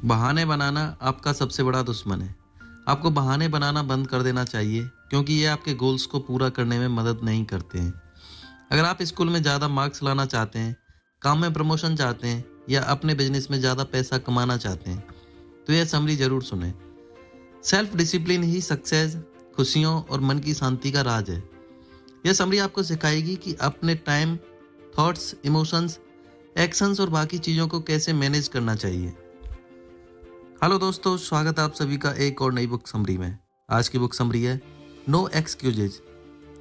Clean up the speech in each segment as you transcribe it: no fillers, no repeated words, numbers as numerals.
बहाने बनाना आपका सबसे बड़ा दुश्मन है। आपको बहाने बनाना बंद कर देना चाहिए क्योंकि ये आपके गोल्स को पूरा करने में मदद नहीं करते हैं। अगर आप स्कूल में ज़्यादा मार्क्स लाना चाहते हैं, काम में प्रमोशन चाहते हैं या अपने बिजनेस में ज़्यादा पैसा कमाना चाहते हैं, तो यह समरी ज़रूर सुने। सेल्फ डिसिप्लिन ही सक्सेस, खुशियों और मन की शांति का राज है। यह समरी आपको सिखाएगी कि अपने टाइम, थॉट्स, इमोशंस, एक्शंस और बाकी चीज़ों को कैसे मैनेज करना चाहिए। हेलो दोस्तों, स्वागत है आप सभी का एक और नई बुक समरी में। आज की बुक समरी है no excuses,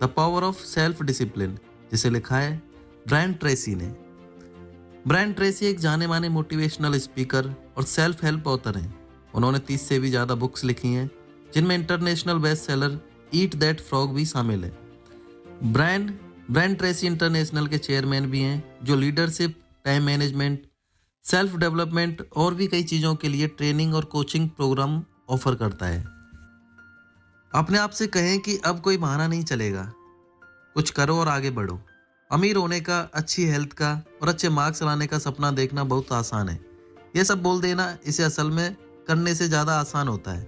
the power of self discipline, जिसे लिखा है ब्रायन ट्रेसी ने। ब्रायन ट्रेसी एक जाने माने मोटिवेशनल स्पीकर और सेल्फ हेल्प ऑथर हैं। उन्होंने 30 से भी ज़्यादा बुक्स लिखी हैं, जिनमें international best seller eat that frog भी शामिल है। ब्रायन ट्रेसी इंटरनेशनल के चेयरमैन भी हैं, जो leadership, time management, self development और भी कई चीज़ों के लिए ट्रेनिंग और कोचिंग प्रोग्राम ऑफर करता है। अपने आप से कहें कि अब कोई बहाना नहीं चलेगा, कुछ करो और आगे बढ़ो। अमीर होने का, अच्छी हेल्थ का और अच्छे मार्क्स लाने का सपना देखना बहुत आसान है। ये सब बोल देना, इसे असल में करने से ज़्यादा आसान होता है।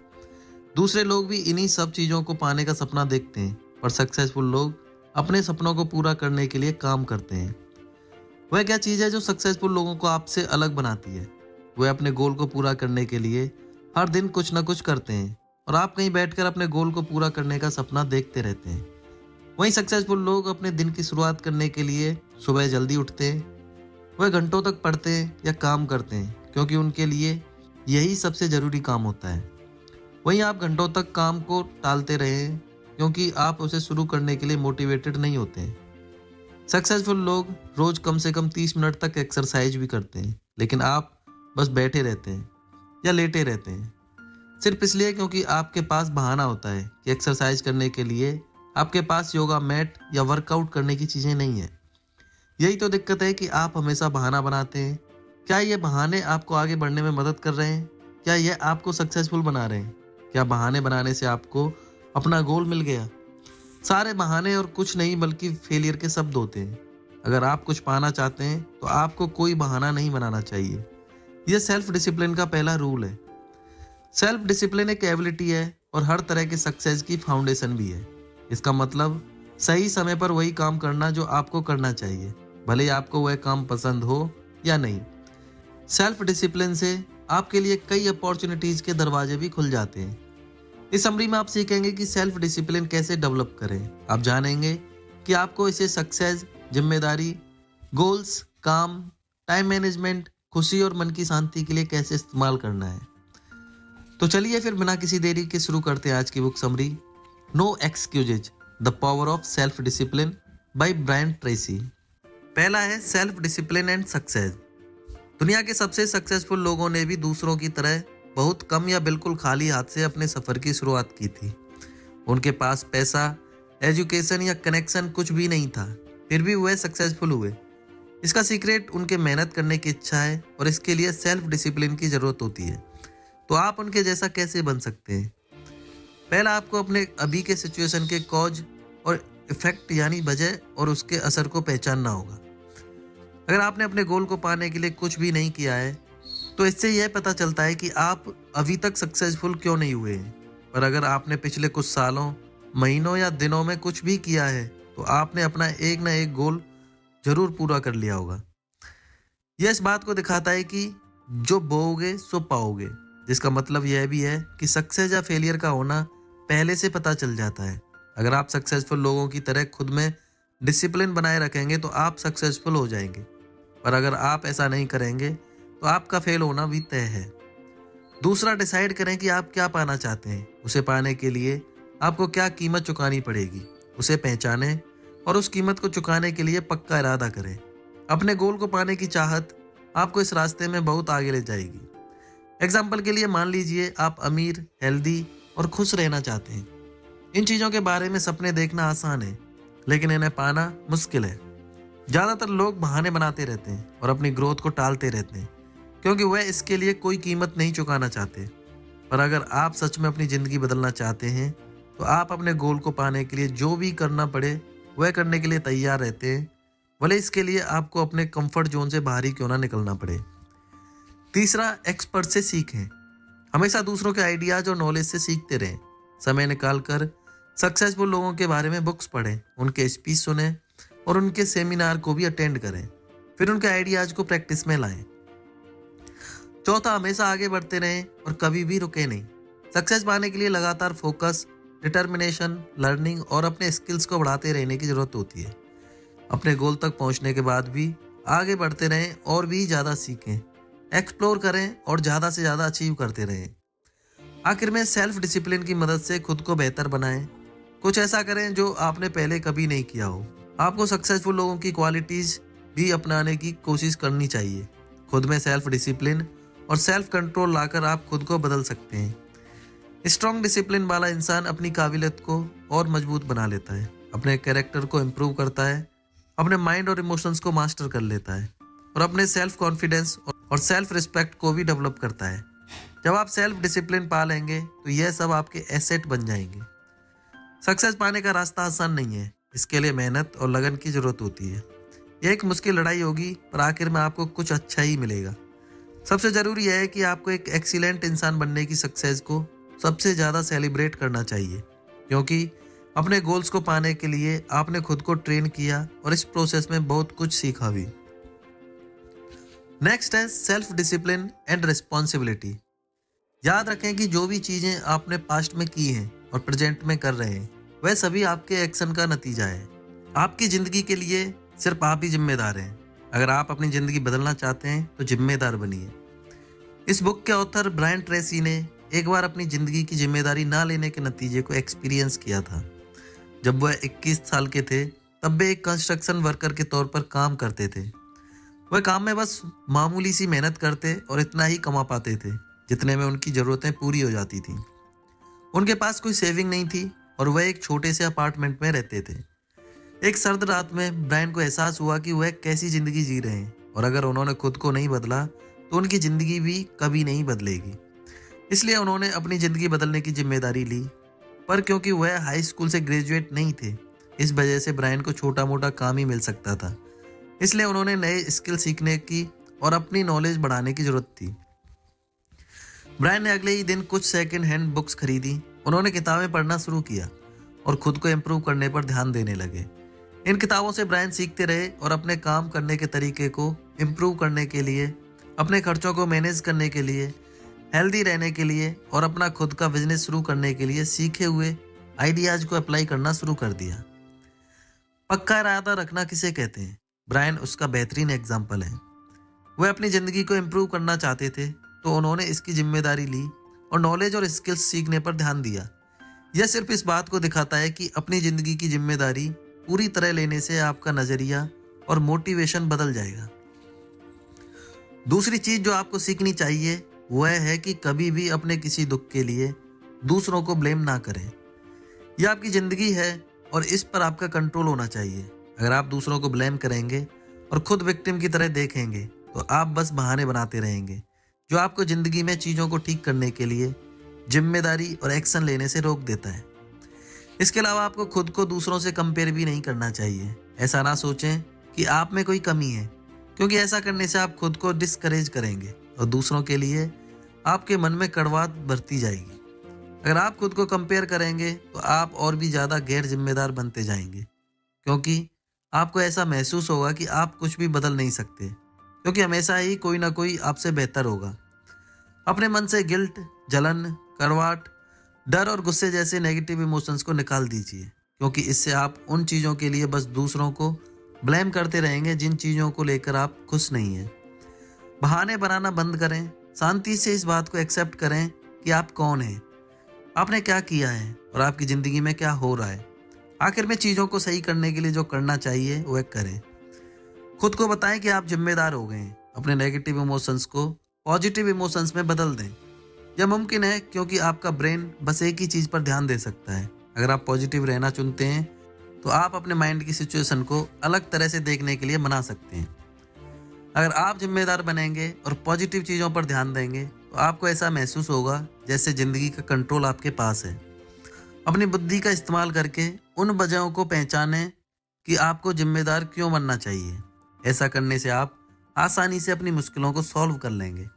दूसरे लोग भी इन्हीं सब चीज़ों को पाने का सपना देखते हैं, पर सक्सेसफुल लोग अपने सपनों को पूरा करने के लिए काम करते हैं। वह क्या चीज़ है जो सक्सेसफुल लोगों को आपसे अलग बनाती है? वह अपने गोल को पूरा करने के लिए हर दिन कुछ ना कुछ करते हैं, और आप कहीं बैठकर अपने गोल को पूरा करने का सपना देखते रहते हैं। वहीं सक्सेसफुल लोग अपने दिन की शुरुआत करने के लिए सुबह जल्दी उठते हैं। वह घंटों तक पढ़ते हैं या काम करते हैं, क्योंकि उनके लिए यही सबसे ज़रूरी काम होता है। वहीं आप घंटों तक काम को टालते रहें, क्योंकि आप उसे शुरू करने के लिए मोटिवेटेड नहीं होते हैं। सक्सेसफुल लोग रोज कम से कम 30 मिनट तक एक्सरसाइज भी करते हैं, लेकिन आप बस बैठे रहते हैं या लेटे रहते हैं, सिर्फ इसलिए क्योंकि आपके पास बहाना होता है कि एक्सरसाइज करने के लिए आपके पास योगा मैट या वर्कआउट करने की चीज़ें नहीं है। यही तो दिक्कत है कि आप हमेशा बहाना बनाते हैं। क्या ये बहाने आपको आगे बढ़ने में मदद कर रहे हैं? क्या ये आपको सक्सेसफुल बना रहे हैं? क्या बहाने बनाने से आपको अपना गोल मिल गया? सारे बहाने और कुछ नहीं बल्कि फेलियर के शब्द होते हैं। अगर आप कुछ पाना चाहते हैं तो आपको कोई बहाना नहीं बनाना चाहिए। यह सेल्फ डिसिप्लिन का पहला रूल है। सेल्फ डिसिप्लिन एक एबिलिटी है और हर तरह के सक्सेस की फाउंडेशन भी है। इसका मतलब सही समय पर वही काम करना जो आपको करना चाहिए, भले ही आपको वह काम पसंद हो या नहीं। सेल्फ डिसिप्लिन से आपके लिए कई अपॉर्चुनिटीज के दरवाजे भी खुल जाते हैं। इस समरी में आप सीखेंगे कि सेल्फ डिसिप्लिन कैसे डेवलप करें। आप जानेंगे कि आपको इसे सक्सेस, जिम्मेदारी, गोल्स, काम, टाइम मैनेजमेंट, खुशी और मन की शांति के लिए कैसे इस्तेमाल करना है। तो चलिए फिर बिना किसी देरी के शुरू करते हैं आज की book summary no excuses, the power of self discipline by Brian Tracy. पहला है सेल्फ डिसिप्लिन एंड सक्सेस। दुनिया के सबसे सक्सेसफुल लोगों ने भी दूसरों की तरह बहुत कम या बिल्कुल खाली हाथ से अपने सफ़र की शुरुआत की थी। उनके पास पैसा, एजुकेशन या कनेक्शन कुछ भी नहीं था, फिर भी वह सक्सेसफुल हुए। इसका सीक्रेट उनके मेहनत करने की इच्छा है, और इसके लिए सेल्फ डिसिप्लिन की ज़रूरत होती है। तो आप उनके जैसा कैसे बन सकते हैं? पहला, आपको अपने अभी के सिचुएशन के कॉज और इफेक्ट यानी वजह और उसके असर को पहचानना होगा। अगर आपने अपने गोल को पाने के लिए कुछ भी नहीं किया है, तो इससे यह पता चलता है कि आप अभी तक सक्सेसफुल क्यों नहीं हुए हैं। पर अगर आपने पिछले कुछ सालों, महीनों या दिनों में कुछ भी किया है, तो आपने अपना एक ना एक गोल जरूर पूरा कर लिया होगा। यह इस बात को दिखाता है कि जो बोओगे सो पाओगे, जिसका मतलब यह भी है कि सक्सेस या फेलियर का होना पहले से पता चल जाता है। अगर आप सक्सेसफुल लोगों की तरह खुद में डिसिप्लिन बनाए रखेंगे तो आप सक्सेसफुल हो जाएंगे, पर अगर आप ऐसा नहीं करेंगे तो आपका फेल होना भी तय है। दूसरा, डिसाइड करें कि आप क्या पाना चाहते हैं। उसे पाने के लिए आपको क्या कीमत चुकानी पड़ेगी, उसे पहचानें और उस कीमत को चुकाने के लिए पक्का इरादा करें। अपने गोल को पाने की चाहत आपको इस रास्ते में बहुत आगे ले जाएगी। एग्जाम्पल के लिए मान लीजिए आप अमीर, हेल्दी और खुश रहना चाहते हैं। इन चीज़ों के बारे में सपने देखना आसान है, लेकिन इन्हें पाना मुश्किल है। ज़्यादातर लोग बहाने बनाते रहते हैं और अपनी ग्रोथ को टालते रहते हैं, क्योंकि वह इसके लिए कोई कीमत नहीं चुकाना चाहते। पर अगर आप सच में अपनी ज़िंदगी बदलना चाहते हैं, तो आप अपने गोल को पाने के लिए जो भी करना पड़े वह करने के लिए तैयार रहते हैं, भले इसके लिए आपको अपने कंफर्ट जोन से बाहर ही क्यों ना निकलना पड़े। तीसरा, एक्सपर्ट से सीखें। हमेशा दूसरों के आइडियाज और नॉलेज से सीखते रहें। समय निकालकर सक्सेसफुल लोगों के बारे में बुक्स पढ़ें, उनके स्पीच सुने और उनके सेमिनार को भी अटेंड करें। फिर उनके आइडियाज को प्रैक्टिस में लाएं। चौथा, हमेशा आगे बढ़ते रहें और कभी भी रुके नहीं। सक्सेस पाने के लिए लगातार फोकस, डिटर्मिनेशन, लर्निंग और अपने स्किल्स को बढ़ाते रहने की जरूरत होती है। अपने गोल तक पहुंचने के बाद भी आगे बढ़ते रहें और भी ज़्यादा सीखें, एक्सप्लोर करें और ज़्यादा से ज़्यादा अचीव करते रहें। आखिर में सेल्फ डिसिप्लिन की मदद से खुद को बेहतर बनाएं। कुछ ऐसा करें जो आपने पहले कभी नहीं किया हो। आपको सक्सेसफुल लोगों की क्वालिटीज़ भी अपनाने की कोशिश करनी चाहिए। खुद में सेल्फ डिसिप्लिन और सेल्फ कंट्रोल लाकर आप खुद को बदल सकते हैं। स्ट्रॉन्ग डिसिप्लिन वाला इंसान अपनी काबिलियत को और मजबूत बना लेता है, अपने कैरेक्टर को इम्प्रूव करता है, अपने माइंड और इमोशंस को मास्टर कर लेता है और अपने सेल्फ कॉन्फिडेंस और सेल्फ रिस्पेक्ट को भी डेवलप करता है। जब आप सेल्फ डिसिप्लिन पा लेंगे तो यह सब आपके एसेट बन जाएंगे। सक्सेस पाने का रास्ता आसान नहीं है, इसके लिए मेहनत और लगन की जरूरत होती है। यह एक मुश्किल लड़ाई होगी, पर आखिर में आपको कुछ अच्छा ही मिलेगा। सबसे ज़रूरी है कि आपको एक एक्सीलेंट इंसान बनने की सक्सेस को सबसे ज़्यादा सेलिब्रेट करना चाहिए, क्योंकि अपने गोल्स को पाने के लिए आपने खुद को ट्रेन किया और इस प्रोसेस में बहुत कुछ सीखा भी। नेक्स्ट है सेल्फ डिसिप्लिन एंड रिस्पॉन्सिबिलिटी। याद रखें कि जो भी चीज़ें आपने पास्ट में की हैं और प्रेजेंट में कर रहे हैं, वह सभी आपके एक्शन का नतीजा है। आपकी ज़िंदगी के लिए सिर्फ आप ही जिम्मेदार हैं। अगर आप अपनी ज़िंदगी बदलना चाहते हैं तो जिम्मेदार बनिए। इस बुक के ऑथर ब्रायन ट्रेसी ने एक बार अपनी ज़िंदगी की जिम्मेदारी ना लेने के नतीजे को एक्सपीरियंस किया था। जब वह 21 साल के थे, तब वे एक कंस्ट्रक्शन वर्कर के तौर पर काम करते थे। वह काम में बस मामूली सी मेहनत करते और इतना ही कमा पाते थे जितने में उनकी ज़रूरतें पूरी हो जाती थी। उनके पास कोई सेविंग नहीं थी और वह एक छोटे से अपार्टमेंट में रहते थे। एक सर्द रात में ब्रायन को एहसास हुआ कि वह कैसी ज़िंदगी जी रहे हैं और अगर उन्होंने खुद को नहीं बदला तो उनकी ज़िंदगी भी कभी नहीं बदलेगी। इसलिए उन्होंने अपनी ज़िंदगी बदलने की जिम्मेदारी ली, पर क्योंकि वह हाई स्कूल से ग्रेजुएट नहीं थे, इस वजह से ब्रायन को छोटा मोटा काम ही मिल सकता था। इसलिए उन्होंने नए स्किल सीखने की और अपनी नॉलेज बढ़ाने की ज़रूरत थी। ब्रायन ने अगले ही दिन कुछ सेकंड हैंड बुक्स खरीदी। उन्होंने किताबें पढ़ना शुरू किया और खुद को इम्प्रूव करने पर ध्यान देने लगे। इन किताबों से ब्रायन सीखते रहे और अपने काम करने के तरीके को इम्प्रूव करने के लिए, अपने खर्चों को मैनेज करने के लिए, हेल्दी रहने के लिए और अपना खुद का बिजनेस शुरू करने के लिए सीखे हुए आइडियाज को अप्लाई करना शुरू कर दिया। पक्का इरादा रखना किसे कहते हैं? ब्रायन उसका बेहतरीन एग्जाम्पल है। वह अपनी ज़िंदगी को इम्प्रूव करना चाहते थे तो उन्होंने इसकी जिम्मेदारी ली और नॉलेज और स्किल्स सीखने पर ध्यान दिया। यह सिर्फ इस बात को दिखाता है कि अपनी ज़िंदगी की जिम्मेदारी पूरी तरह लेने से आपका नज़रिया और मोटिवेशन बदल जाएगा। दूसरी चीज़ जो आपको सीखनी चाहिए वह है कि कभी भी अपने किसी दुख के लिए दूसरों को ब्लेम ना करें। यह आपकी ज़िंदगी है और इस पर आपका कंट्रोल होना चाहिए। अगर आप दूसरों को ब्लेम करेंगे और खुद विक्टिम की तरह देखेंगे तो आप बस बहाने बनाते रहेंगे, जो आपको ज़िंदगी में चीज़ों को ठीक करने के लिए जिम्मेदारी और एक्शन लेने से रोक देता है। इसके अलावा आपको खुद को दूसरों से कंपेयर भी नहीं करना चाहिए। ऐसा ना सोचें कि आप में कोई कमी है, क्योंकि ऐसा करने से आप खुद को डिस्करेज करेंगे और दूसरों के लिए आपके मन में कड़वाहट बढ़ती जाएगी। अगर आप खुद को कंपेयर करेंगे तो आप और भी ज़्यादा गैर जिम्मेदार बनते जाएंगे, क्योंकि आपको ऐसा महसूस होगा कि आप कुछ भी बदल नहीं सकते, क्योंकि हमेशा ही कोई ना कोई आपसे बेहतर होगा। अपने मन से गिल्ट, जलन, कड़वाहट, डर और गुस्से जैसे नेगेटिव इमोशंस को निकाल दीजिए, क्योंकि इससे आप उन चीज़ों के लिए बस दूसरों को ब्लेम करते रहेंगे जिन चीज़ों को लेकर आप खुश नहीं हैं। बहाने बनाना बंद करें। शांति से इस बात को एक्सेप्ट करें कि आप कौन हैं, आपने क्या किया है और आपकी ज़िंदगी में क्या हो रहा है। आखिर में चीज़ों को सही करने के लिए जो करना चाहिए वह करें। खुद को बताएं कि आप जिम्मेदार हो गए हैं। अपने नेगेटिव इमोशंस को पॉजिटिव इमोशंस में बदल दें। यह मुमकिन है क्योंकि आपका ब्रेन बस एक ही चीज़ पर ध्यान दे सकता है। अगर आप पॉजिटिव रहना चुनते हैं तो आप अपने माइंड की सिचुएशन को अलग तरह से देखने के लिए बना सकते हैं। अगर आप जिम्मेदार बनेंगे और पॉजिटिव चीज़ों पर ध्यान देंगे तो आपको ऐसा महसूस होगा जैसे ज़िंदगी का कंट्रोल आपके पास है। अपनी बुद्धि का इस्तेमाल करके उन वजहों को पहचानें कि आपको जिम्मेदार क्यों बनना चाहिए। ऐसा करने से आप आसानी से अपनी मुश्किलों को सॉल्व कर लेंगे।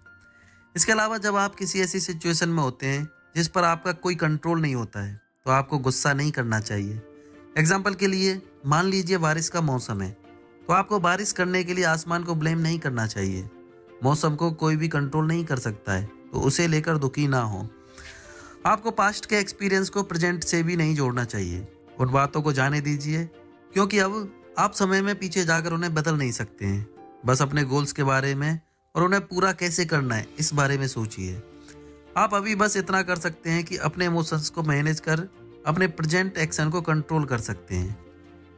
इसके अलावा जब आप किसी ऐसी सिचुएशन में होते हैं जिस पर आपका कोई कंट्रोल नहीं होता है तो आपको गुस्सा नहीं करना चाहिए। एग्जाम्पल के लिए मान लीजिए बारिश का मौसम है, तो आपको बारिश करने के लिए आसमान को ब्लेम नहीं करना चाहिए। मौसम को कोई भी कंट्रोल नहीं कर सकता है, तो उसे लेकर दुखी ना हो। आपको पास्ट के एक्सपीरियंस को प्रेजेंट से भी नहीं जोड़ना चाहिए। उन बातों को जाने दीजिए, क्योंकि अब आप समय में पीछे जाकर उन्हें बदल नहीं सकते हैं। बस अपने गोल्स के बारे में और उन्हें पूरा कैसे करना है इस बारे में सोचिए। आप अभी बस इतना कर सकते हैं कि अपने इमोशंस को मैनेज कर अपने प्रेजेंट एक्शन को कंट्रोल कर सकते हैं।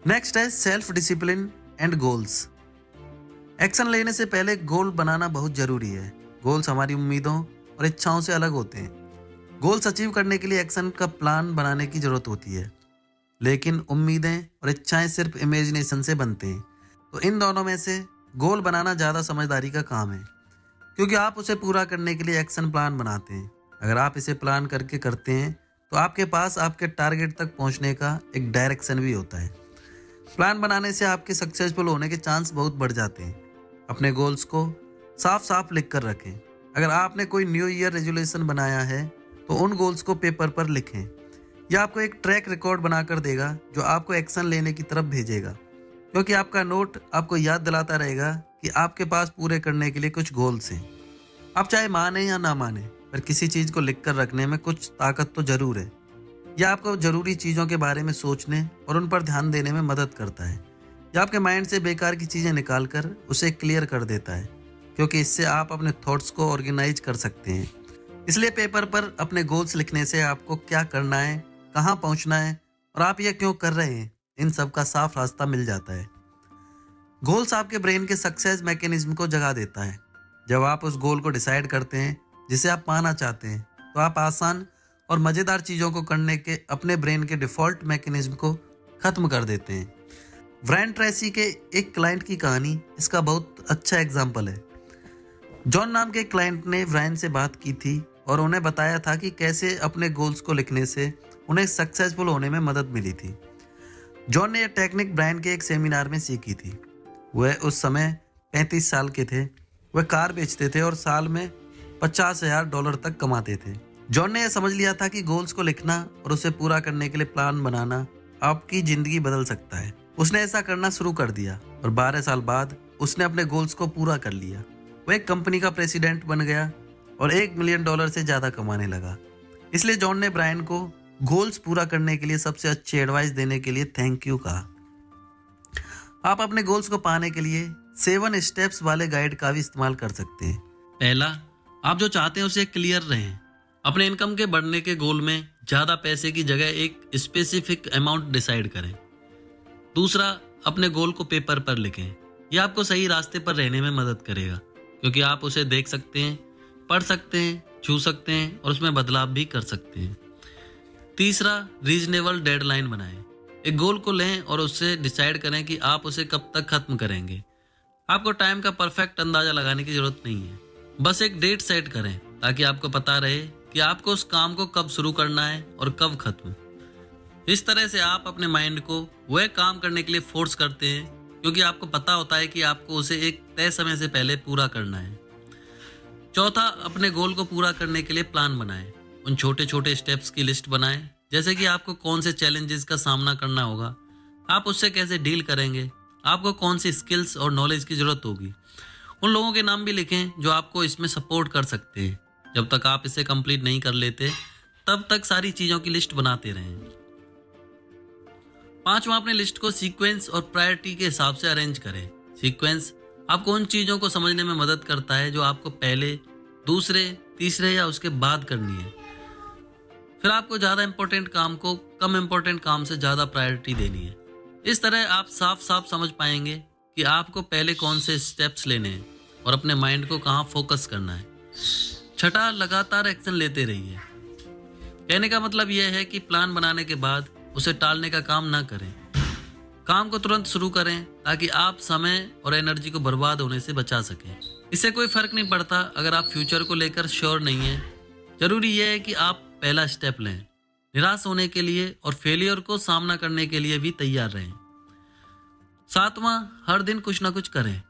नेक्स्ट है self discipline and goals. Action लेने से पहले गोल बनाना बहुत जरूरी है। गोल्स हमारी उम्मीदों और इच्छाओं से अलग होते हैं। गोल्स अचीव करने के लिए एक्शन का प्लान बनाने की जरूरत होती है, लेकिन उम्मीदें और इच्छाएं सिर्फ इमेजिनेशन से बनते हैं। तो इन दोनों में से गोल बनाना ज़्यादा समझदारी का काम है, क्योंकि आप उसे पूरा करने के लिए एक्शन प्लान बनाते हैं। अगर आप इसे प्लान करके करते हैं तो आपके पास आपके टारगेट तक पहुंचने का एक डायरेक्शन भी होता है। प्लान बनाने से आपके सक्सेसफुल होने के चांस बहुत बढ़ जाते हैं। अपने गोल्स को साफ साफ लिख कर रखें। अगर आपने कोई न्यू ईयर रेजोल्यूशन बनाया है तो उन गोल्स को पेपर पर लिखें। यह आपको एक ट्रैक रिकॉर्ड बनाकर देगा जो आपको एक्शन लेने की तरफ भेजेगा, क्योंकि आपका नोट आपको याद दिलाता रहेगा कि आपके पास पूरे करने के लिए कुछ गोल्स हैं। आप चाहे माने या ना माने, पर किसी चीज़ को लिख कर रखने में कुछ ताकत तो जरूर है। यह आपको जरूरी चीज़ों के बारे में सोचने और उन पर ध्यान देने में मदद करता है। यह आपके माइंड से बेकार की चीज़ें निकाल कर उसे क्लियर कर देता है, क्योंकि इससे आप अपने थॉट्स को ऑर्गेनाइज कर सकते हैं। इसलिए पेपर पर अपने गोल्स लिखने से आपको क्या करना है, कहाँ पहुँचना है और आप यह क्यों कर रहे हैं, इन सब का साफ रास्ता मिल जाता है। गोल्स आपके ब्रेन के सक्सेस मैकेनिज्म को जगा देता है। जब आप उस गोल को डिसाइड करते हैं जिसे आप पाना चाहते हैं, तो आप आसान और मज़ेदार चीज़ों को करने के अपने ब्रेन के डिफ़ॉल्ट मैकेनिज्म को ख़त्म कर देते हैं। ब्रायन ट्रेसी के एक क्लाइंट की कहानी इसका बहुत अच्छा एग्जाम्पल है। जॉन नाम के क्लाइंट ने ब्रायन से बात की थी और उन्हें बताया था कि कैसे अपने गोल्स को लिखने से उन्हें सक्सेसफुल होने में मदद मिली थी। जॉन ने यह टेक्निक ब्रायन के एक सेमिनार में सीखी थी। वह उस समय 35 साल के थे। वह कार बेचते थे और साल में $50,000 तक कमाते थे। जॉन ने यह समझ लिया था कि गोल्स को लिखना और उसे पूरा करने के लिए प्लान बनाना आपकी ज़िंदगी बदल सकता है। उसने ऐसा करना शुरू कर दिया और 12 साल बाद उसने अपने गोल्स को पूरा कर लिया। वह एक कंपनी का प्रेसिडेंट बन गया और $1 मिलियन से ज़्यादा कमाने लगा। इसलिए जॉन ने ब्रायन को गोल्स पूरा करने के लिए सबसे अच्छी एडवाइस देने के लिए थैंक यू कहा। आप अपने गोल्स को पाने के लिए 7 स्टेप्स वाले गाइड का भी इस्तेमाल कर सकते हैं। पहला, आप जो चाहते हैं उसे क्लियर रहें। अपने इनकम के बढ़ने के गोल में ज़्यादा पैसे की जगह एक स्पेसिफिक अमाउंट डिसाइड करें। दूसरा, अपने गोल को पेपर पर लिखें। यह आपको सही रास्ते पर रहने में मदद करेगा, क्योंकि आप उसे देख सकते हैं, पढ़ सकते हैं, छू सकते हैं और उसमें बदलाव भी कर सकते हैं। तीसरा, रीजनेबल डेडलाइन बनाएं। एक गोल को लें और उससे डिसाइड करें कि आप उसे कब तक खत्म करेंगे। आपको टाइम का परफेक्ट अंदाजा लगाने की जरूरत नहीं है। बस एक डेट सेट करें ताकि आपको पता रहे कि आपको उस काम को कब शुरू करना है और कब खत्म। इस तरह से आप अपने माइंड को वह काम करने के लिए फोर्स करते हैं, क्योंकि आपको पता होता है कि आपको उसे एक तय समय से पहले पूरा करना है। चौथा, अपने गोल को पूरा करने के लिए प्लान बनाएं। उन छोटे छोटे स्टेप्स की लिस्ट बनाएं, जैसे कि आपको कौन से चैलेंजेस का सामना करना होगा, आप उससे कैसे डील करेंगे, आपको कौन सी स्किल्स और नॉलेज की ज़रूरत होगी। उन लोगों के नाम भी लिखें जो आपको इसमें सपोर्ट कर सकते हैं। जब तक आप इसे कंप्लीट नहीं कर लेते, तब तक सारी चीज़ों की लिस्ट बनाते रहें। पांचवा, अपने लिस्ट को सीक्वेंस और प्रायोरिटी के हिसाब से अरेंज करें। सीक्वेंस आपको उन चीज़ों को समझने में मदद करता है जो आपको पहले, दूसरे, तीसरे या उसके बाद करनी है। फिर आपको ज़्यादा इंपॉर्टेंट काम को कम इंपॉर्टेंट काम से ज़्यादा प्रायोरिटी देनी है। इस तरह आप साफ साफ समझ पाएंगे कि आपको पहले कौन से स्टेप्स लेने हैं और अपने माइंड को कहाँ फोकस करना है। छठा, लगातार एक्शन लेते रहिए। कहने का मतलब यह है कि प्लान बनाने के बाद उसे टालने का काम ना करें। काम को तुरंत शुरू करें ताकि आप समय और एनर्जी को बर्बाद होने से बचा सकें। इससे कोई फर्क नहीं पड़ता अगर आप फ्यूचर को लेकर श्योर नहीं हैं। जरूरी यह है कि आप पहला स्टेप लें। निराश होने के लिए और फेलियर को सामना करने के लिए भी तैयार रहें। सातवां, हर दिन कुछ ना कुछ करें।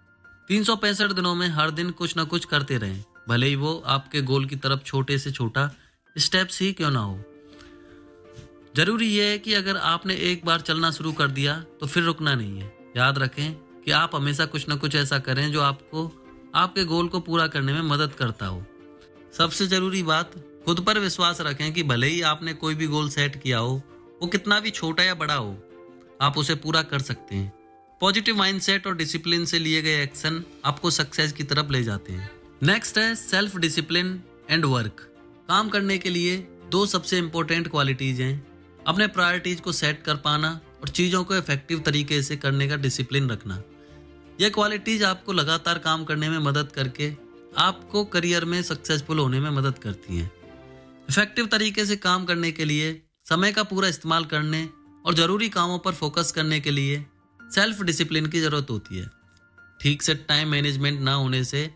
365 दिनों में हर दिन कुछ ना कुछ करते रहें। भले ही वो आपके गोल की तरफ छोटे से छोटा स्टेप्स ही क्यों ना हो। जरूरी यह है कि अगर आपने एक बार चलना शुरू कर दिया तो फिर रुकना नहीं है। याद रखें कि आप हमेशा कुछ न कुछ ऐसा करें जो आपको आपके गोल को पूरा करने में मदद करता हो। सबसे जरूरी बात, खुद पर विश्वास रखें कि भले ही आपने कोई भी गोल सेट किया हो, वो कितना भी छोटा या बड़ा हो, आप उसे पूरा कर सकते हैं। पॉजिटिव माइंडसेट और डिसिप्लिन से लिए गए एक्शन आपको सक्सेस की तरफ ले जाते हैं। नेक्स्ट है सेल्फ डिसिप्लिन एंड वर्क। काम करने के लिए दो सबसे इंपॉर्टेंट क्वालिटीज हैं, अपने प्रायोरिटीज को सेट कर पाना और चीज़ों को इफेक्टिव तरीके से करने का डिसिप्लिन रखना। यह क्वालिटीज आपको लगातार काम करने में मदद करके आपको करियर में सक्सेसफुल होने में मदद करती हैं। इफेक्टिव तरीके से काम करने के लिए समय का पूरा इस्तेमाल करने और ज़रूरी कामों पर फोकस करने के लिए सेल्फ डिसिप्लिन की ज़रूरत होती है। ठीक से टाइम मैनेजमेंट ना होने से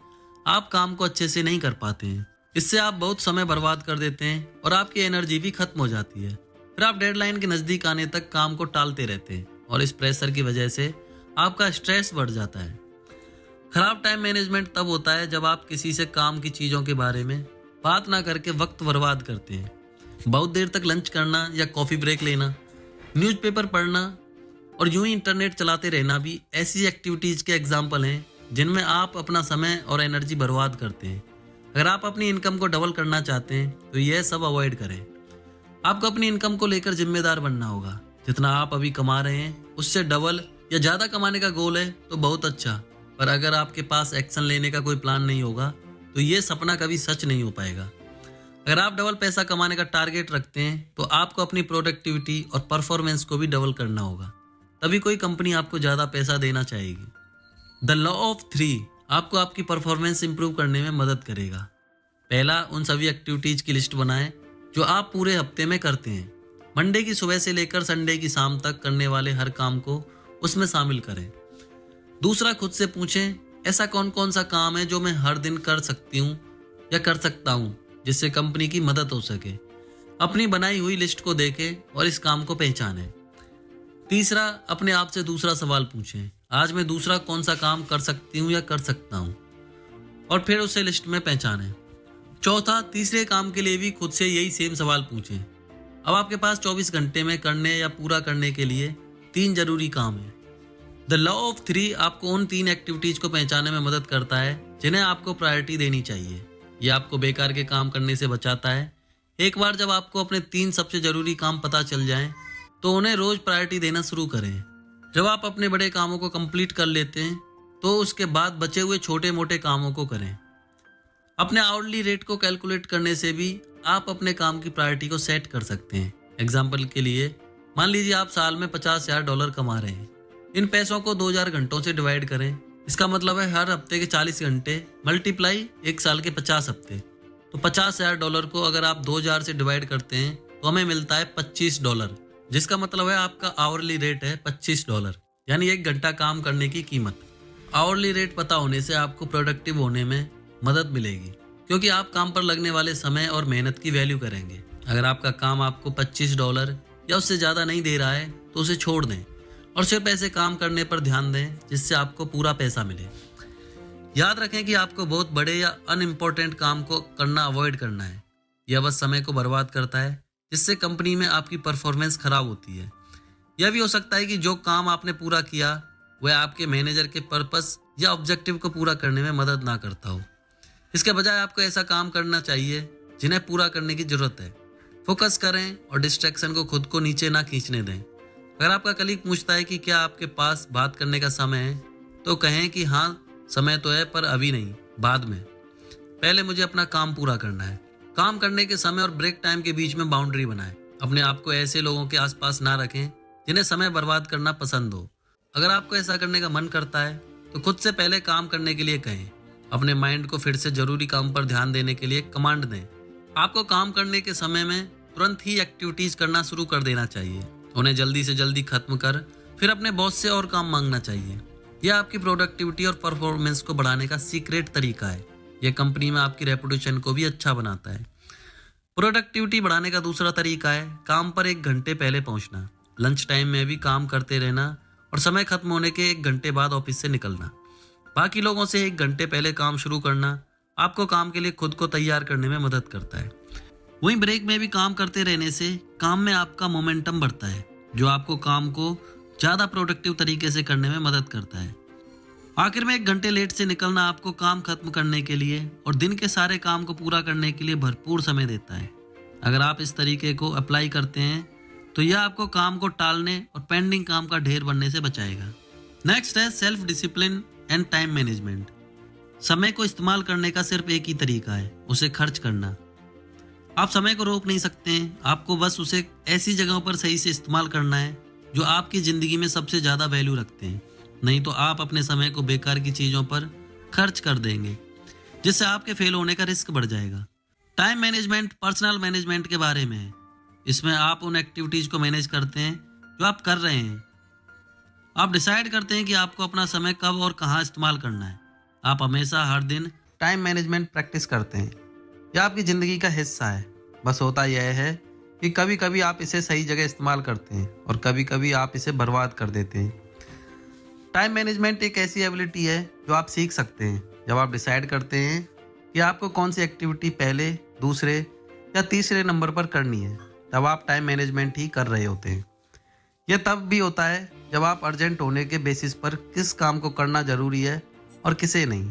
आप काम को अच्छे से नहीं कर पाते हैं। इससे आप बहुत समय बर्बाद कर देते हैं और आपकी एनर्जी भी खत्म हो जाती है। फिर आप डेडलाइन के नज़दीक आने तक काम को टालते रहते हैं और इस प्रेशर की वजह से आपका स्ट्रेस बढ़ जाता है। खराब टाइम मैनेजमेंट तब होता है जब आप किसी से काम की चीज़ों के बारे में बात ना करके वक्त बर्बाद करते हैं। बहुत देर तक लंच करना या कॉफ़ी ब्रेक लेना, न्यूज़पेपर पढ़ना और यूं ही इंटरनेट चलाते रहना भी ऐसी एक्टिविटीज़ के एग्जाम्पल हैं जिनमें आप अपना समय और एनर्जी बर्बाद करते हैं। अगर आप अपनी इनकम को डबल करना चाहते हैं तो यह सब अवॉइड करें। आपको अपनी इनकम को लेकर जिम्मेदार बनना होगा। जितना आप अभी कमा रहे हैं उससे डबल या ज़्यादा कमाने का गोल है तो बहुत अच्छा, पर अगर आपके पास एक्शन लेने का कोई प्लान नहीं होगा तो ये सपना कभी सच नहीं हो पाएगा। अगर आप डबल पैसा कमाने का टारगेट रखते हैं तो आपको अपनी प्रोडक्टिविटी और परफॉर्मेंस को भी डबल करना होगा, तभी कोई कंपनी आपको ज़्यादा पैसा देना चाहेगी। द लॉ ऑफ 3 आपको आपकी परफॉर्मेंस इंप्रूव करने में मदद करेगा। पहला, उन सभी एक्टिविटीज़ की लिस्ट बनाएं जो आप पूरे हफ्ते में करते हैं। मंडे की सुबह से लेकर संडे की शाम तक करने वाले हर काम को उसमें शामिल करें। दूसरा, खुद से पूछें ऐसा कौन कौन सा काम है जो मैं हर दिन कर सकती हूँ या कर सकता हूँ जिससे कंपनी की मदद हो सके। अपनी बनाई हुई लिस्ट को देखें और इस काम को पहचानें। तीसरा, अपने आप से दूसरा सवाल पूछें, आज मैं दूसरा कौन सा काम कर सकती हूँ या कर सकता हूँ, और फिर उसे लिस्ट में पहचानें। चौथा, तीसरे काम के लिए भी खुद से यही सेम सवाल पूछें। अब आपके पास 24 घंटे में करने या पूरा करने के लिए 3 जरूरी काम हैं। द लॉ ऑफ 3 आपको उन 3 एक्टिविटीज़ को पहचानने में मदद करता है जिन्हें आपको प्रायोरिटी देनी चाहिए। यह आपको बेकार के काम करने से बचाता है। एक बार जब आपको अपने 3 सबसे ज़रूरी काम पता चल जाएं तो उन्हें रोज़ प्रायोरिटी देना शुरू करें। जब आप अपने बड़े कामों को कंप्लीट कर लेते हैं तो उसके बाद बचे हुए छोटे मोटे कामों को करें। अपने आवर्ली रेट को कैलकुलेट करने से भी आप अपने काम की प्रायोरिटी को सेट कर सकते हैं। एग्जाम्पल के लिए, मान लीजिए आप साल में $50,000 कमा रहे हैं। इन पैसों को 2000 घंटों से डिवाइड करें। इसका मतलब है हर हफ्ते के 40 घंटे मल्टीप्लाई एक साल के 50 हफ्ते। तो $50,000 को अगर आप 2000 से डिवाइड करते हैं तो हमें मिलता है $25, जिसका मतलब है आपका आवरली रेट है $25, यानी 1 घंटा काम करने की कीमत। आवरली रेट पता होने से आपको प्रोडक्टिव होने में मदद मिलेगी, क्योंकि आप काम पर लगने वाले समय और मेहनत की वैल्यू करेंगे। अगर आपका काम आपको $25 या उससे ज़्यादा नहीं दे रहा है तो उसे छोड़ दें और सिर्फ ऐसे काम करने पर ध्यान दें जिससे आपको पूरा पैसा मिले। याद रखें कि आपको बहुत बड़े या अनइम्पोर्टेंट काम को करना अवॉइड करना है। यह बस समय को बर्बाद करता है, जिससे कंपनी में आपकी परफॉर्मेंस खराब होती है। यह भी हो सकता है कि जो काम आपने पूरा किया वह आपके मैनेजर के पर्पस या ऑब्जेक्टिव को पूरा करने में मदद ना करता हो। इसके बजाय आपको ऐसा काम करना चाहिए जिन्हें पूरा करने की जरूरत है। फोकस करें और डिस्ट्रैक्शन को खुद को नीचे ना खींचने दें। अगर आपका कलीग पूछता है कि क्या आपके पास बात करने का समय है, तो कहें कि हाँ समय तो है, पर अभी नहीं, बाद में। पहले मुझे अपना काम पूरा करना है। काम करने के समय और ब्रेक टाइम के बीच में बाउंड्री बनाएं। अपने आप को ऐसे लोगों के आसपास ना रखें जिन्हें समय बर्बाद करना पसंद हो। अगर आपको ऐसा करने का मन करता है तो खुद से पहले काम करने के लिए कहें। अपने माइंड को फिर से जरूरी काम पर ध्यान देने के लिए कमांड दें। आपको काम करने के समय में तुरंत ही एक्टिविटीज करना शुरू कर देना चाहिए। उन्हें जल्दी से जल्दी खत्म कर फिर अपने बॉस से और काम मांगना चाहिए। यह आपकी प्रोडक्टिविटी और परफॉर्मेंस को बढ़ाने का सीक्रेट तरीका है। यह कंपनी में आपकी रेपुटेशन को भी अच्छा बनाता है। प्रोडक्टिविटी बढ़ाने का दूसरा तरीका है काम पर 1 घंटे पहले पहुंचना। लंच टाइम में भी काम करते रहना और समय खत्म होने के 1 घंटे बाद ऑफिस से निकलना। बाकी लोगों से 1 घंटे पहले काम शुरू करना आपको काम के लिए खुद को तैयार करने में मदद करता है। वहीं ब्रेक में भी काम करते रहने से काम में आपका मोमेंटम बढ़ता है, जो आपको काम को ज़्यादा प्रोडक्टिव तरीके से करने में मदद करता है। आखिर में 1 घंटे लेट से निकलना आपको काम खत्म करने के लिए और दिन के सारे काम को पूरा करने के लिए भरपूर समय देता है। अगर आप इस तरीके को अप्लाई करते हैं तो यह आपको काम को टालने और पेंडिंग काम का ढेर बनने से बचाएगा। नेक्स्ट है self discipline and time management. समय को इस्तेमाल करने का सिर्फ एक ही तरीका है, उसे खर्च करना। आप समय को रोक नहीं सकते हैं, आपको बस उसे ऐसी जगहों पर सही से इस्तेमाल करना है जो आपकी ज़िंदगी में सबसे ज़्यादा वैल्यू रखते हैं। नहीं तो आप अपने समय को बेकार की चीज़ों पर खर्च कर देंगे, जिससे आपके फेल होने का रिस्क बढ़ जाएगा। टाइम मैनेजमेंट पर्सनल मैनेजमेंट के बारे में है। इसमें आप उन एक्टिविटीज़ को मैनेज करते हैं जो आप कर रहे हैं। आप डिसाइड करते हैं कि आपको अपना समय कब और कहाँ इस्तेमाल करना है। आप हमेशा हर दिन टाइम मैनेजमेंट प्रैक्टिस करते हैं। यह आपकी ज़िंदगी का हिस्सा है। बस होता यह है कि कभी कभी आप इसे सही जगह इस्तेमाल करते हैं और कभी कभी आप इसे बर्बाद कर देते हैं। टाइम मैनेजमेंट एक ऐसी एबिलिटी है जो आप सीख सकते हैं। जब आप डिसाइड करते हैं कि आपको कौन सी एक्टिविटी पहले, दूसरे या तीसरे नंबर पर करनी है, तब आप टाइम मैनेजमेंट ही कर रहे होते हैं। यह तब भी होता है जब आप अर्जेंट होने के बेसिस पर किस काम को करना जरूरी है और किसे नहीं,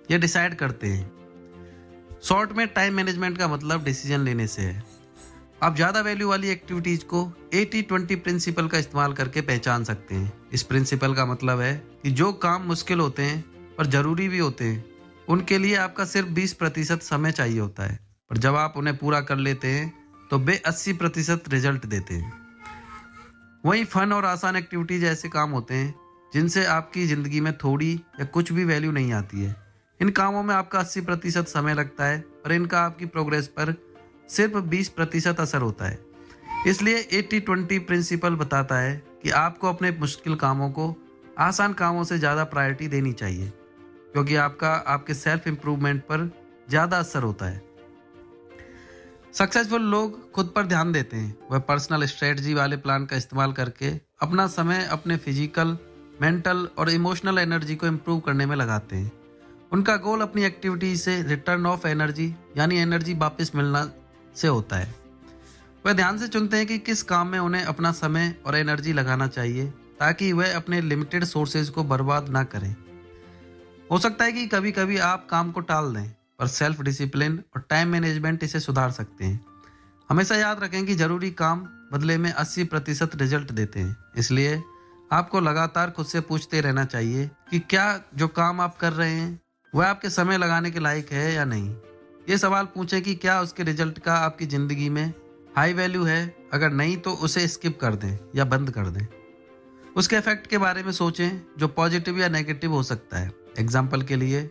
यह डिसाइड करते हैं। शॉर्ट में टाइम मैनेजमेंट का मतलब डिसीजन लेने से है। आप ज़्यादा वैल्यू वाली एक्टिविटीज़ को 80-20 प्रिंसिपल का इस्तेमाल करके पहचान सकते हैं। इस प्रिंसिपल का मतलब है कि जो काम मुश्किल होते हैं पर ज़रूरी भी होते हैं, उनके लिए आपका सिर्फ 20% समय चाहिए होता है, पर जब आप उन्हें पूरा कर लेते हैं तो वे 80% रिजल्ट देते हैं। वहीं फन और आसान एक्टिविटीज़ ऐसे काम होते हैं जिनसे आपकी ज़िंदगी में थोड़ी या कुछ भी वैल्यू नहीं आती है। इन कामों में आपका 80% समय लगता है और इनका आपकी प्रोग्रेस पर सिर्फ 20% असर होता है। इसलिए 80-20 प्रिंसिपल बताता है कि आपको अपने मुश्किल कामों को आसान कामों से ज़्यादा प्रायोरिटी देनी चाहिए, क्योंकि आपके सेल्फ इम्प्रूवमेंट पर ज़्यादा असर होता है। सक्सेसफुल लोग खुद पर ध्यान देते हैं। वह पर्सनल स्ट्रेटजी वाले प्लान का इस्तेमाल करके अपना समय अपने फिजिकल, मेंटल और इमोशनल एनर्जी को इम्प्रूव करने में लगाते हैं। उनका गोल अपनी एक्टिविटी से रिटर्न ऑफ एनर्जी यानी एनर्जी वापस मिलना से होता है। वह ध्यान से चुनते हैं कि किस काम में उन्हें अपना समय और एनर्जी लगाना चाहिए ताकि वह अपने लिमिटेड सोर्सेज को बर्बाद ना करें। हो सकता है कि कभी कभी आप काम को टाल दें, पर सेल्फ डिसिप्लिन और टाइम मैनेजमेंट इसे सुधार सकते हैं। हमेशा याद रखें कि जरूरी काम बदले में 80% रिजल्ट देते हैं। इसलिए आपको लगातार खुद से पूछते रहना चाहिए कि क्या जो काम आप कर रहे हैं वह आपके समय लगाने के लायक है या नहीं। ये सवाल पूछें कि क्या उसके रिजल्ट का आपकी ज़िंदगी में हाई वैल्यू है। अगर नहीं तो उसे स्किप कर दें या बंद कर दें। उसके इफेक्ट के बारे में सोचें जो पॉजिटिव या नेगेटिव हो सकता है। एग्जाम्पल के लिए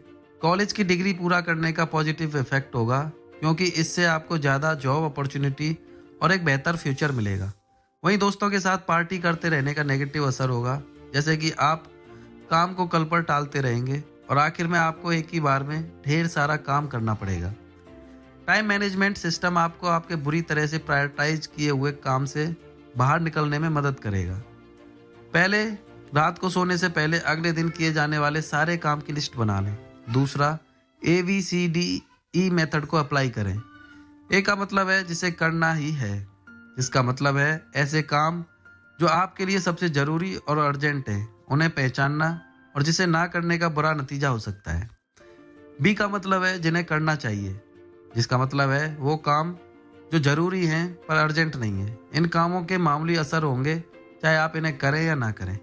कॉलेज की डिग्री पूरा करने का पॉजिटिव इफेक्ट होगा, क्योंकि इससे आपको ज़्यादा जॉब अपॉर्चुनिटी और एक बेहतर फ्यूचर मिलेगा। वहीं दोस्तों के साथ पार्टी करते रहने का नेगेटिव असर होगा, जैसे कि आप काम को कल पर टालते रहेंगे और आखिर में आपको एक ही बार में ढेर सारा काम करना पड़ेगा। टाइम मैनेजमेंट सिस्टम आपको आपके बुरी तरह से प्रायोरिटाइज किए हुए काम से बाहर निकलने में मदद करेगा। पहले, रात को सोने से पहले अगले दिन किए जाने वाले सारे काम की लिस्ट बना लें। दूसरा, ABCDE मेथड को अप्लाई करें। ए का मतलब है जिसे करना ही है, जिसका मतलब है ऐसे काम जो आपके लिए सबसे ज़रूरी और अर्जेंट है, उन्हें पहचानना और जिसे ना करने का बुरा नतीजा हो सकता है। बी का मतलब है जिन्हें करना चाहिए, जिसका मतलब है वो काम जो ज़रूरी हैं पर अर्जेंट नहीं है। इन कामों के मामूली असर होंगे चाहे आप इन्हें करें या ना करें।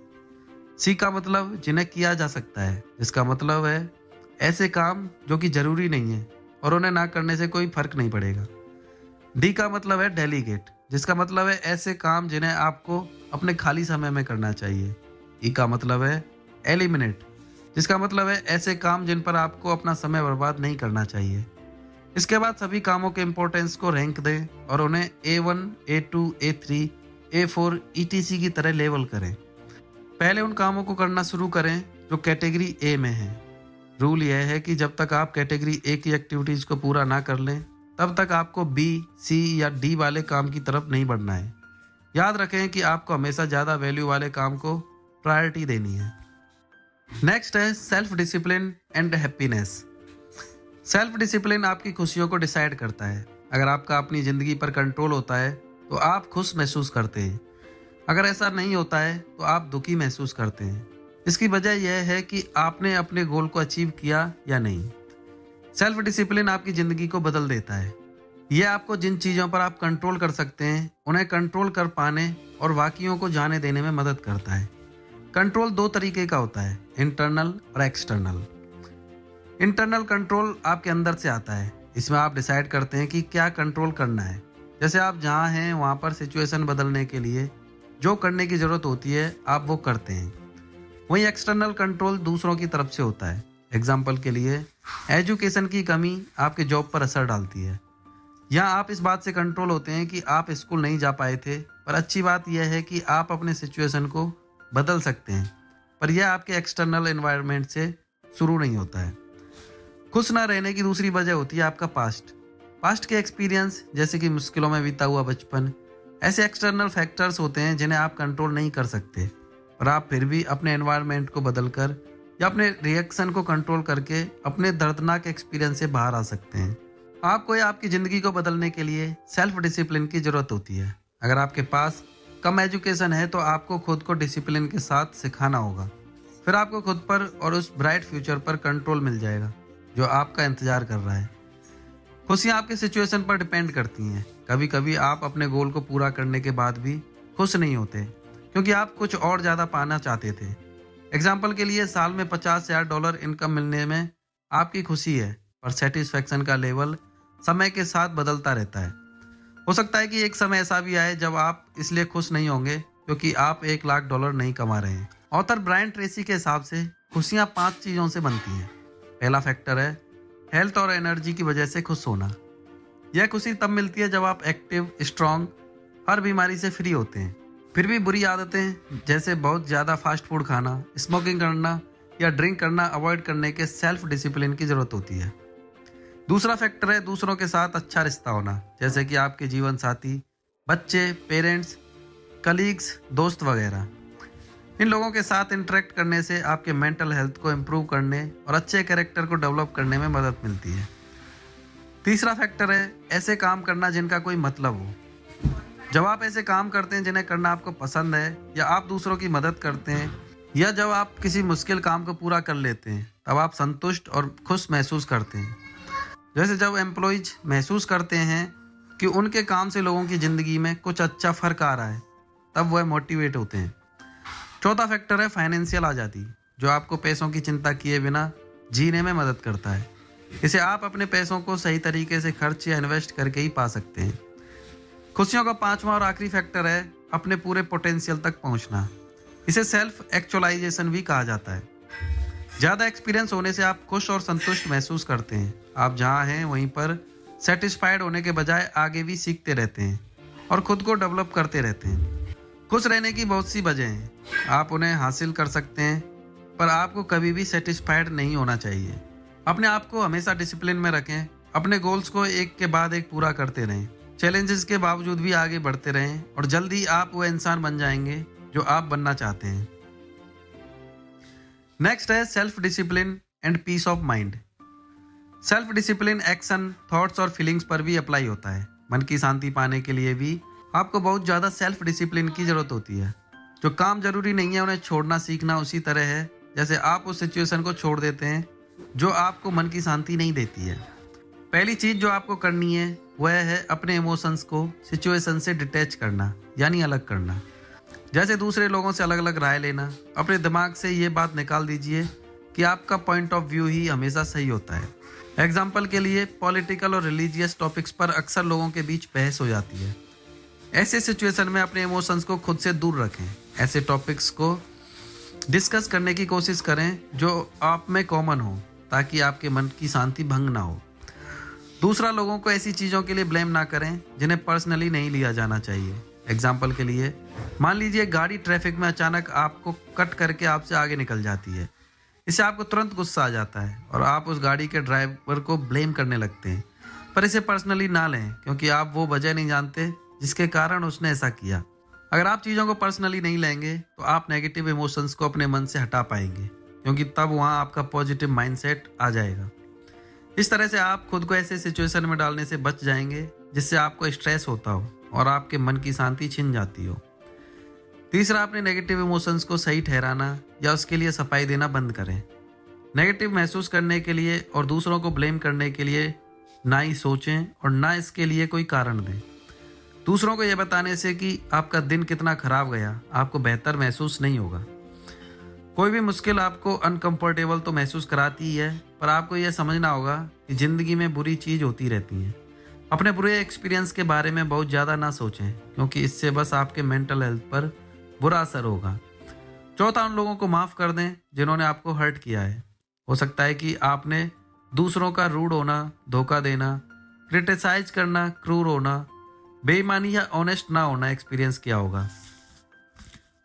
सी का मतलब जिन्हें किया जा सकता है, जिसका मतलब है ऐसे काम जो कि ज़रूरी नहीं है और उन्हें ना करने से कोई फर्क नहीं पड़ेगा। डी का मतलब है डेलीगेट, जिसका मतलब है ऐसे काम जिन्हें आपको अपने खाली समय में करना चाहिए। ई का मतलब है एलिमिनेट, जिसका मतलब है ऐसे काम जिन पर आपको अपना समय बर्बाद नहीं करना चाहिए। इसके बाद सभी कामों के इम्पोर्टेंस को रैंक दें और उन्हें A1, A2, A3, A4 ETC की तरह लेबल करें। पहले उन कामों को करना शुरू करें जो कैटेगरी A में है। रूल यह है कि जब तक आप कैटेगरी A की एक्टिविटीज़ को पूरा ना कर लें, तब तक आपको B, C या D वाले काम की तरफ नहीं बढ़ना है। याद रखें कि आपको हमेशा ज़्यादा वैल्यू वाले काम को प्रायोरिटी देनी है। नेक्स्ट है self discipline and happiness. Self discipline आपकी खुशियों को डिसाइड करता है। अगर आपका अपनी ज़िंदगी पर कंट्रोल होता है तो आप खुश महसूस करते हैं। अगर ऐसा नहीं होता है तो आप दुखी महसूस करते हैं। इसकी वजह यह है कि आपने अपने गोल को अचीव किया या नहीं। सेल्फ डिसिप्लिन आपकी ज़िंदगी को बदल देता है। यह आपको जिन चीज़ों पर आप कंट्रोल कर सकते हैं उन्हें कंट्रोल कर पाने और बाकियों को जाने देने में मदद करता है। कंट्रोल दो तरीके का होता है, इंटरनल और एक्सटर्नल। इंटरनल कंट्रोल आपके अंदर से आता है। इसमें आप डिसाइड करते हैं कि क्या कंट्रोल करना है। जैसे आप जहाँ हैं वहाँ पर सिचुएशन बदलने के लिए जो करने की ज़रूरत होती है आप वो करते हैं। वहीं एक्सटर्नल कंट्रोल दूसरों की तरफ से होता है। एग्जाम्पल के लिए एजुकेशन की कमी आपके जॉब पर असर डालती है। यहाँ आप इस बात से कंट्रोल होते हैं कि आप स्कूल नहीं जा पाए थे, पर अच्छी बात यह है कि आप अपने सिचुएशन को बदल सकते हैं, पर यह आपके एक्सटर्नल एनवायरनमेंट से शुरू नहीं होता है। खुश ना रहने की दूसरी वजह होती है आपका पास्ट के एक्सपीरियंस, जैसे कि मुश्किलों में बीता हुआ बचपन। ऐसे एक्सटर्नल फैक्टर्स होते हैं जिन्हें आप कंट्रोल नहीं कर सकते, और आप फिर भी अपने एनवायरनमेंट को बदलकर या अपने रिएक्शन को कंट्रोल करके अपने दर्दनाक एक्सपीरियंस से बाहर आ सकते हैं। आपको या आपकी ज़िंदगी को बदलने के लिए सेल्फ डिसिप्लिन की ज़रूरत होती है। अगर आपके पास कम एजुकेशन है तो आपको खुद को डिसिप्लिन के साथ सिखाना होगा। फिर आपको खुद पर और उस ब्राइट फ्यूचर पर कंट्रोल मिल जाएगा जो आपका इंतज़ार कर रहा है। खुशियाँ आपके सिचुएशन पर डिपेंड करती हैं। कभी कभी आप अपने गोल को पूरा करने के बाद भी खुश नहीं होते क्योंकि आप कुछ और ज़्यादा पाना चाहते थे। एग्जाम्पल के लिए साल में $50,000 इनकम मिलने में आपकी खुशी है, पर सेटिस्फैक्शन का लेवल समय के साथ बदलता रहता है। हो सकता है कि एक समय ऐसा भी आए जब आप इसलिए खुश नहीं होंगे क्योंकि आप $1,00,000 नहीं कमा रहे हैं। ऑथर ब्रायन ट्रेसी के हिसाब से खुशियाँ 5 चीज़ों से बनती हैं। पहला फैक्टर है हेल्थ और एनर्जी की वजह से खुश होना। यह खुशी तब मिलती है जब आप एक्टिव, स्ट्रांग, हर बीमारी से फ्री होते हैं। फिर भी बुरी आदतें जैसे बहुत ज़्यादा फास्ट फूड खाना, स्मोकिंग करना या ड्रिंक करना अवॉइड करने के सेल्फ डिसिप्लिन की ज़रूरत होती है। दूसरा फैक्टर है दूसरों के साथ अच्छा रिश्ता होना, जैसे कि आपके जीवन साथी, बच्चे, पेरेंट्स, कलीग्स, दोस्त वगैरह। इन लोगों के साथ इंटरेक्ट करने से आपके मेंटल हेल्थ को इम्प्रूव करने और अच्छे कैरेक्टर को डेवलप करने में मदद मिलती है। तीसरा फैक्टर है ऐसे काम करना जिनका कोई मतलब हो। जब आप ऐसे काम करते हैं जिन्हें करना आपको पसंद है, या आप दूसरों की मदद करते हैं, या जब आप किसी मुश्किल काम को पूरा कर लेते हैं, तब आप संतुष्ट और खुश महसूस करते हैं। जैसे जब एम्प्लॉइज महसूस करते हैं कि उनके काम से लोगों की ज़िंदगी में कुछ अच्छा फ़र्क आ रहा है, तब वह मोटिवेट होते हैं। चौथा फैक्टर है फाइनेंशियल आज़ादी, जो आपको पैसों की चिंता किए बिना जीने में मदद करता है। इसे आप अपने पैसों को सही तरीके से खर्च या इन्वेस्ट करके ही पा सकते हैं। खुशियों का 5वां और आखिरी फैक्टर है अपने पूरे पोटेंशियल तक पहुंचना। इसे सेल्फ एक्चुअलाइजेशन भी कहा जाता है। ज़्यादा एक्सपीरियंस होने से आप खुश और संतुष्ट महसूस करते हैं। आप जहाँ हैं वहीं पर सेटिस्फाइड होने के बजाय आगे भी सीखते रहते हैं और खुद को डेवलप करते रहते हैं। खुश रहने की बहुत सी वजह हैं, आप उन्हें हासिल कर सकते हैं, पर आपको कभी भी सेटिस्फाइड नहीं होना चाहिए। अपने आप को हमेशा डिसिप्लिन में रखें, अपने गोल्स को एक के बाद एक पूरा करते रहें, चैलेंजेस के बावजूद भी आगे बढ़ते रहें, और जल्दी आप वो इंसान बन जाएंगे जो आप बनना चाहते हैं। नेक्स्ट है self discipline and peace of mind. Self discipline action, thoughts और फीलिंग्स पर भी अप्लाई होता है। मन की शांति पाने के लिए भी आपको बहुत ज़्यादा सेल्फ डिसिप्लिन की ज़रूरत होती है। जो काम जरूरी नहीं है उन्हें छोड़ना सीखना उसी तरह है जैसे आप उस सिचुएशन को छोड़ देते हैं जो आपको मन की शांति नहीं देती है। पहली चीज़ जो आपको करनी है वह है अपने इमोशंस को सिचुएशन से डिटैच करना, यानी अलग करना। जैसे दूसरे लोगों से अलग अलग राय लेना। अपने दिमाग से ये बात निकाल दीजिए कि आपका पॉइंट ऑफ व्यू ही हमेशा सही होता है। एग्जाम्पल के लिए पॉलिटिकल और रिलीजियस टॉपिक्स पर अक्सर लोगों के बीच बहस हो जाती है। ऐसे सिचुएशन में अपने इमोशंस को खुद से दूर रखें। ऐसे टॉपिक्स को डिस्कस करने की कोशिश करें जो आप में कॉमन हो, ताकि आपके मन की शांति भंग ना हो। दूसरा, लोगों को ऐसी चीज़ों के लिए ब्लेम ना करें जिन्हें पर्सनली नहीं लिया जाना चाहिए। एग्जाम्पल के लिए मान लीजिए गाड़ी ट्रैफिक में अचानक आपको कट करके आपसे आगे निकल जाती है। इससे आपको तुरंत गुस्सा आ जाता है और आप उस गाड़ी के ड्राइवर को ब्लेम करने लगते हैं, पर इसे पर्सनली ना लें क्योंकि आप वो वजह नहीं जानते जिसके कारण उसने ऐसा किया। अगर आप चीज़ों को पर्सनली नहीं लेंगे तो आप नेगेटिव इमोशंस को अपने मन से हटा पाएंगे, क्योंकि तब वहाँ आपका पॉजिटिव माइंडसेट आ जाएगा। इस तरह से आप खुद को ऐसे सिचुएशन में डालने से बच जाएंगे जिससे आपको स्ट्रेस होता हो और आपके मन की शांति छिन जाती हो। तीसरा, अपने नेगेटिव इमोशंस को सही ठहराना या उसके लिए सफाई देना बंद करें। नेगेटिव महसूस करने के लिए और दूसरों को ब्लेम करने के लिए ना ही सोचें और ना इसके लिए कोई कारण दें। दूसरों को यह बताने से कि आपका दिन कितना खराब गया आपको बेहतर महसूस नहीं होगा। कोई भी मुश्किल आपको अनकंफर्टेबल तो महसूस कराती ही है, पर आपको यह समझना होगा कि ज़िंदगी में बुरी चीज़ होती रहती हैं। अपने बुरे एक्सपीरियंस के बारे में बहुत ज़्यादा ना सोचें, क्योंकि इससे बस आपके मेंटल हेल्थ पर बुरा असर होगा। चौथा, उन लोगों को माफ़ कर दें जिन्होंने आपको हर्ट किया है। हो सकता है कि आपने दूसरों का रूड होना, धोखा देना, क्रिटिसाइज करना, क्रूर होना, बेईमानी या ऑनेस्ट ना होना एक्सपीरियंस किया होगा।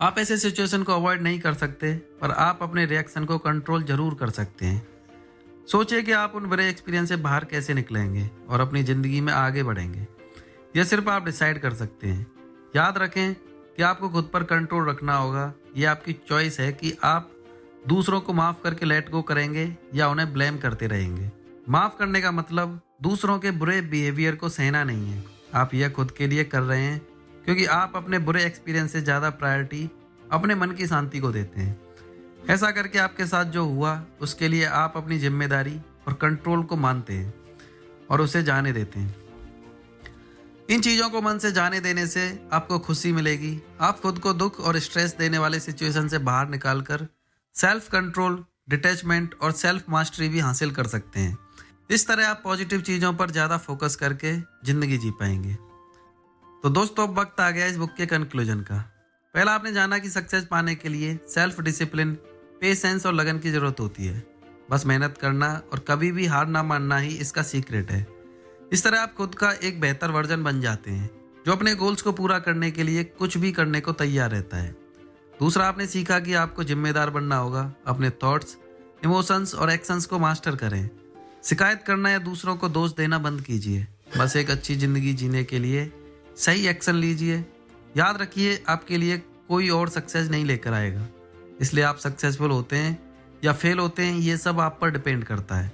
आप ऐसे सिचुएशन को अवॉइड नहीं कर सकते, पर आप अपने रिएक्शन को कंट्रोल जरूर कर सकते हैं। सोचिए कि आप उन बुरे एक्सपीरियंस से बाहर कैसे निकलेंगे और अपनी ज़िंदगी में आगे बढ़ेंगे। यह सिर्फ आप डिसाइड कर सकते हैं। याद रखें कि आपको खुद पर कंट्रोल रखना होगा। यह आपकी चॉइस है कि आप दूसरों को माफ़ करके लेट गो करेंगे या उन्हें ब्लेम करते रहेंगे। माफ़ करने का मतलब दूसरों के बुरे बिहेवियर को सहना नहीं है। आप यह खुद के लिए कर रहे हैं क्योंकि आप अपने बुरे एक्सपीरियंस से ज़्यादा प्रायोरिटी अपने मन की शांति को देते हैं। ऐसा करके आपके साथ जो हुआ उसके लिए आप अपनी जिम्मेदारी और कंट्रोल को मानते हैं और उसे जाने देते हैं। इन चीज़ों को मन से जाने देने से आपको खुशी मिलेगी। आप खुद को दुख और स्ट्रेस देने वाले सिचुएशन से बाहर निकालकर सेल्फ कंट्रोल, डिटैचमेंट और सेल्फ मास्टरी भी हासिल कर सकते हैं। इस तरह आप पॉजिटिव चीज़ों पर ज़्यादा फोकस करके ज़िंदगी जी पाएंगे। तो दोस्तों, अब वक्त आ गया इस बुक के कंक्लूजन का। पहला, आपने जाना कि सक्सेस पाने के लिए सेल्फ डिसिप्लिन, पेशेंस और लगन की ज़रूरत होती है। बस मेहनत करना और कभी भी हार ना मानना ही इसका सीक्रेट है। इस तरह आप खुद का एक बेहतर वर्जन बन जाते हैं जो अपने गोल्स को पूरा करने के लिए कुछ भी करने को तैयार रहता है। दूसरा, आपने सीखा कि आपको जिम्मेदार बनना होगा। अपने थॉट्स, इमोशंस और एक्शंस को मास्टर करें। शिकायत करना या दूसरों को दोष देना बंद कीजिए। बस एक अच्छी ज़िंदगी जीने के लिए सही एक्शन लीजिए। याद रखिए, आपके लिए कोई और सक्सेस नहीं लेकर आएगा, इसलिए आप सक्सेसफुल होते हैं या फेल होते हैं ये सब आप पर डिपेंड करता है।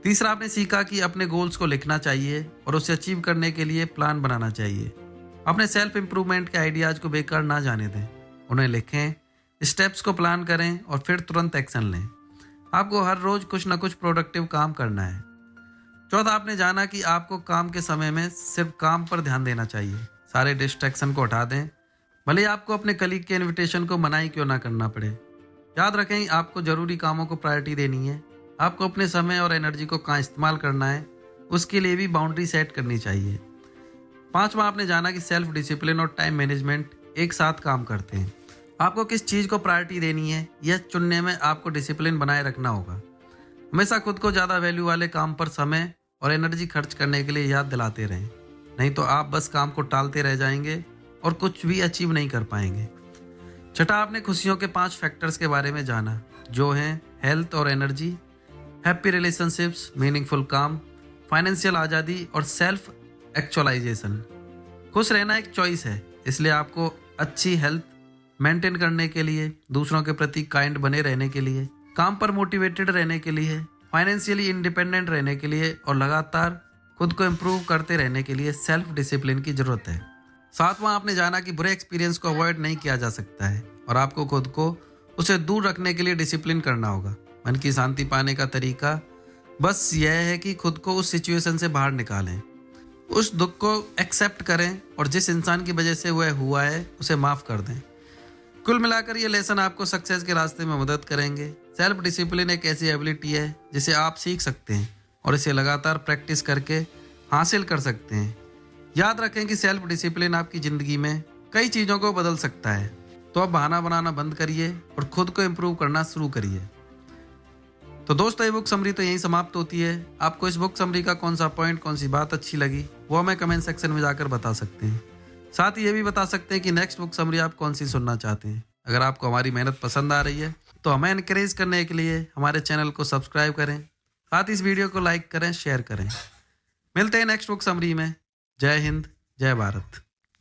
तीसरा, आपने सीखा कि अपने गोल्स को लिखना चाहिए और उसे अचीव करने के लिए प्लान बनाना चाहिए। अपने सेल्फ इम्प्रूवमेंट के आइडियाज़ को बेकार ना जाने दें, उन्हें लिखें, स्टेप्स को प्लान करें और फिर तुरंत एक्शन लें। आपको हर रोज़ कुछ ना कुछ प्रोडक्टिव काम करना है। चौथा, आपने जाना कि आपको काम के समय में सिर्फ काम पर ध्यान देना चाहिए। सारे डिस्ट्रैक्शन को हटा दें, भले आपको अपने कलीग के इनविटेशन को मना ही क्यों ना करना पड़े। याद रखें, आपको ज़रूरी कामों को प्रायोरिटी देनी है। आपको अपने समय और एनर्जी को कहाँ इस्तेमाल करना है उसके लिए भी बाउंड्री सेट करनी चाहिए। पांचवा, आपने जाना कि सेल्फ डिसिप्लिन और टाइम मैनेजमेंट एक साथ काम करते हैं। आपको किस चीज़ को प्रायोरिटी देनी है यह चुनने में आपको डिसिप्लिन बनाए रखना होगा। हमेशा खुद को ज़्यादा वैल्यू वाले काम पर समय और एनर्जी खर्च करने के लिए याद दिलाते रहें, नहीं तो आप बस काम को टालते रह जाएंगे और कुछ भी अचीव नहीं कर पाएंगे। छठा, आपने खुशियों के 5 फैक्टर्स के बारे में जाना, जो हैं हेल्थ और एनर्जी, हैप्पी रिलेशनशिप्स, मीनिंगफुल काम, फाइनेंशियल आज़ादी और सेल्फ एक्चुअलाइजेशन। खुश रहना एक चॉइस है, इसलिए आपको अच्छी हेल्थ मेंटेन करने के लिए, दूसरों के प्रति काइंड बने रहने के लिए, काम पर मोटिवेटेड रहने के लिए, फाइनेंशियली इंडिपेंडेंट रहने के लिए और लगातार खुद को इम्प्रूव करते रहने के लिए सेल्फ डिसिप्लिन की ज़रूरत है। सातवां, आपने जाना कि बुरे एक्सपीरियंस को अवॉइड नहीं किया जा सकता है और आपको खुद को उसे दूर रखने के लिए डिसिप्लिन करना होगा। मन की शांति पाने का तरीका बस यह है कि खुद को उस सिचुएशन से बाहर निकालें, उस दुख को एक्सेप्ट करें और जिस इंसान की वजह से वह हुआ है उसे माफ़ कर दें। कुल मिलाकर ये लेसन आपको सक्सेस के रास्ते में मदद करेंगे। सेल्फ डिसिप्लिन एक ऐसी एबिलिटी है जिसे आप सीख सकते हैं और इसे लगातार प्रैक्टिस करके हासिल कर सकते हैं। याद रखें कि सेल्फ डिसिप्लिन आपकी ज़िंदगी में कई चीज़ों को बदल सकता है। तो अब बहाना बनाना बंद करिए और खुद को इम्प्रूव करना शुरू करिए। तो दोस्तों, ये बुक समरी तो यहीं समाप्त होती है। आपको इस बुक समरी का कौन सा पॉइंट, कौन सी बात अच्छी लगी वो हमें कमेंट सेक्शन में जाकर बता सकते हैं। साथ ही ये भी बता सकते हैं कि नेक्स्ट बुक समरी आप कौन सी सुनना चाहते हैं। अगर आपको हमारी मेहनत पसंद आ रही है तो हमें इनकरेज करने के लिए हमारे चैनल को सब्सक्राइब करें, साथ ही इस वीडियो को लाइक करें, शेयर करें। मिलते हैं नेक्स्ट बुक समरी में। जय हिंद, जय भारत।